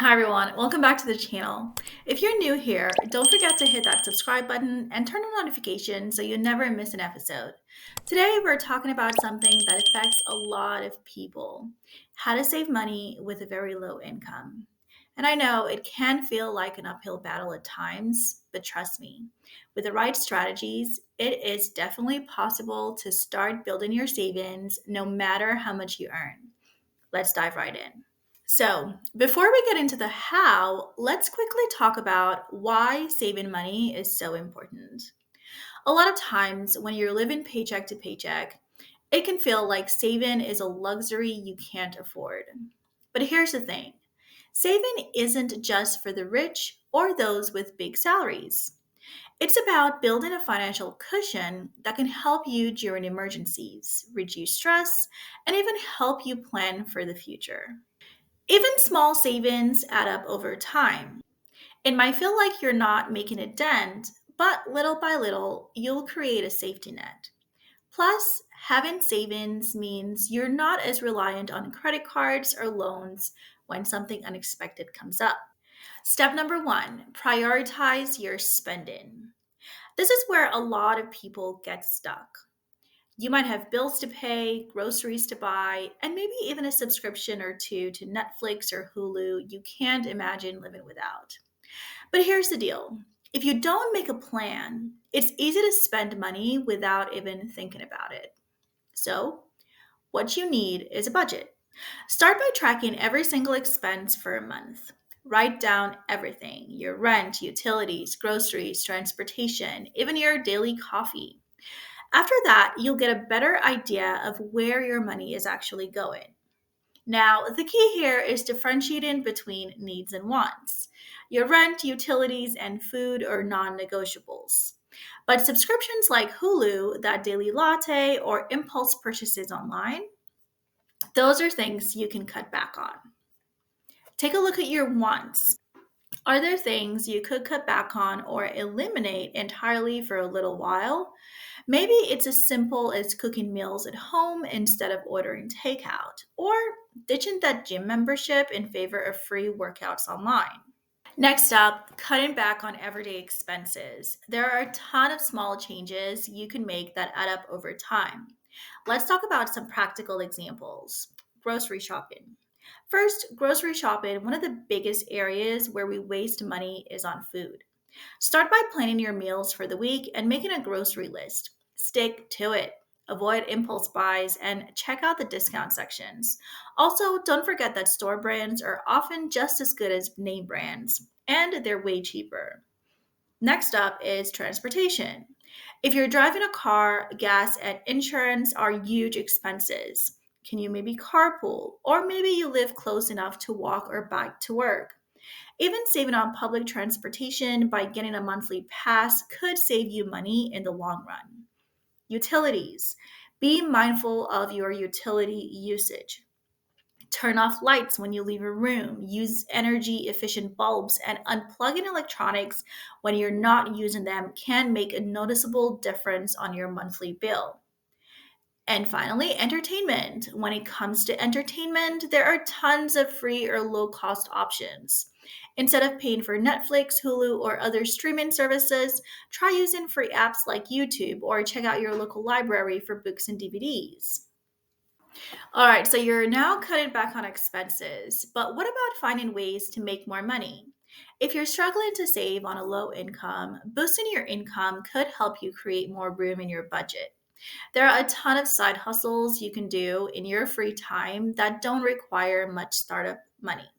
Hi everyone, welcome back to the channel. If you're new here, don't forget to hit that subscribe button and turn on notifications so you never miss an episode. Today we're talking about something that affects a lot of people, how to save money with a very low income. And I know it can feel like an uphill battle at times, but trust me, with the right strategies, it is definitely possible to start building your savings no matter how much you earn. Let's dive right in. So, before we get into the how, let's quickly talk about why saving money is so important. A lot of times, when you're living paycheck to paycheck, it can feel like saving is a luxury you can't afford. But here's the thing, saving isn't just for the rich or those with big salaries. It's about building a financial cushion that can help you during emergencies, reduce stress, and even help you plan for the future. Even small savings add up over time. It might feel like you're not making a dent, but little by little, you'll create a safety net. Plus, having savings means you're not as reliant on credit cards or loans when something unexpected comes up. Step number one, prioritize your spending. This is where a lot of people get stuck. You might have bills to pay, groceries to buy, and maybe even a subscription or two to Netflix or Hulu you can't imagine living without. But here's the deal, if you don't make a plan, it's easy to spend money without even thinking about it. So, what you need is a budget. Start by tracking every single expense for a month. Write down everything, your rent, utilities, groceries, transportation, even your daily coffee. After that, you'll get a better idea of where your money is actually going. Now, the key here is differentiating between needs and wants. Your rent, utilities, and food are non negotiables. But subscriptions like Hulu, that daily latte, or impulse purchases online, those are things you can cut back on. Take a look at your wants. Are there things you could cut back on or eliminate entirely for a little while? Maybe it's as simple as cooking meals at home instead of ordering takeout, or ditching that gym membership in favor of free workouts online. Next up, cutting back on everyday expenses. There are a ton of small changes you can make that add up over time. Let's talk about some practical examples. Grocery shopping. First, grocery shopping, one of the biggest areas where we waste money is on food. Start by planning your meals for the week and making a grocery list. Stick to it. Avoid impulse buys and check out the discount sections. Also, don't forget that store brands are often just as good as name brands, and they're way cheaper. Next up is transportation. If you're driving a car, gas and insurance are huge expenses. Can you maybe carpool? Or maybe you live close enough to walk or bike to work. Even saving on public transportation by getting a monthly pass could save you money in the long run. Utilities. Be mindful of your utility usage. Turn off lights when you leave a room. Use energy efficient bulbs and unplugging electronics when you're not using them can make a noticeable difference on your monthly bill. And finally, entertainment. When it comes to entertainment, there are tons of free or low cost options. Instead of paying for Netflix, Hulu, or other streaming services, try using free apps like YouTube or check out your local library for books and DVDs. All right, so you're now cutting back on expenses, but what about finding ways to make more money? If you're struggling to save on a low income, boosting your income could help you create more room in your budget. There are a ton of side hustles you can do in your free time that don't require much startup money.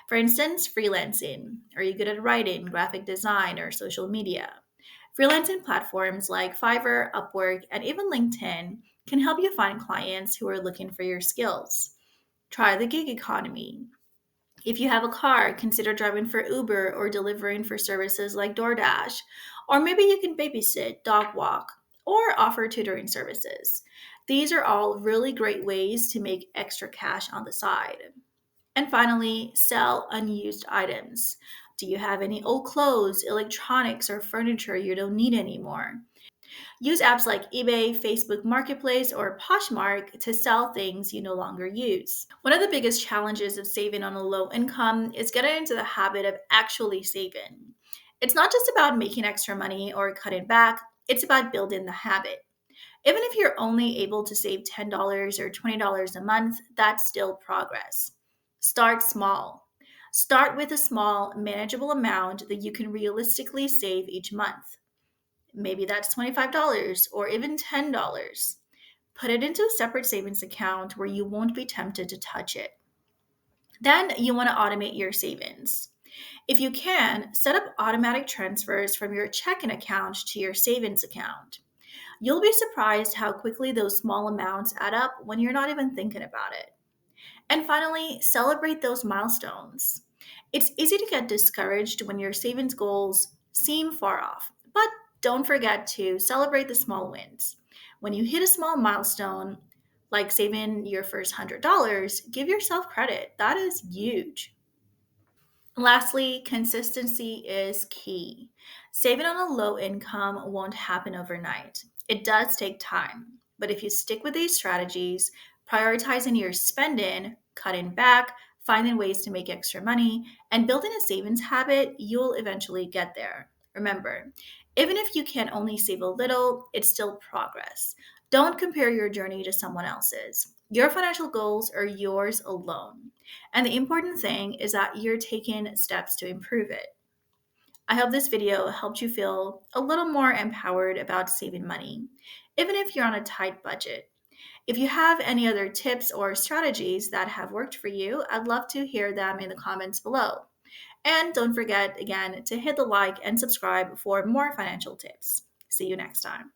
For instance, freelancing. Are you good at writing, graphic design, or social media? Freelancing platforms like Fiverr, Upwork, and even LinkedIn can help you find clients who are looking for your skills. Try the gig economy. If you have a car, consider driving for Uber or delivering for services like DoorDash. Or maybe you can babysit, dog walk, or offer tutoring services. These are all really great ways to make extra cash on the side. And finally, sell unused items. Do you have any old clothes, electronics, or furniture you don't need anymore? Use apps like eBay, Facebook Marketplace, or Poshmark to sell things you no longer use. One of the biggest challenges of saving on a low income is getting into the habit of actually saving. It's not just about making extra money or cutting back, it's about building the habit. Even if you're only able to save $10 or $20 a month, that's still progress. Start small. Start with a small, manageable amount that you can realistically save each month. Maybe that's $25 or even $10. Put it into a separate savings account where you won't be tempted to touch it. Then you want to automate your savings. If you can, set up automatic transfers from your checking account to your savings account. You'll be surprised how quickly those small amounts add up when you're not even thinking about it. And finally, celebrate those milestones. It's easy to get discouraged when your savings goals seem far off, but don't forget to celebrate the small wins. When you hit a small milestone, like saving your first $100, give yourself credit. That is huge. Lastly, consistency is key. Saving on a low income won't happen overnight. It does take time. But if you stick with these strategies, prioritizing your spending, cutting back, finding ways to make extra money, and building a savings habit, you'll eventually get there. Remember, even if you can only save a little, it's still progress. Don't compare your journey to someone else's. Your financial goals are yours alone. And the important thing is that you're taking steps to improve it. I hope this video helped you feel a little more empowered about saving money, even if you're on a tight budget. If you have any other tips or strategies that have worked for you, I'd love to hear them in the comments below. And don't forget, again, to hit the like and subscribe for more financial tips. See you next time.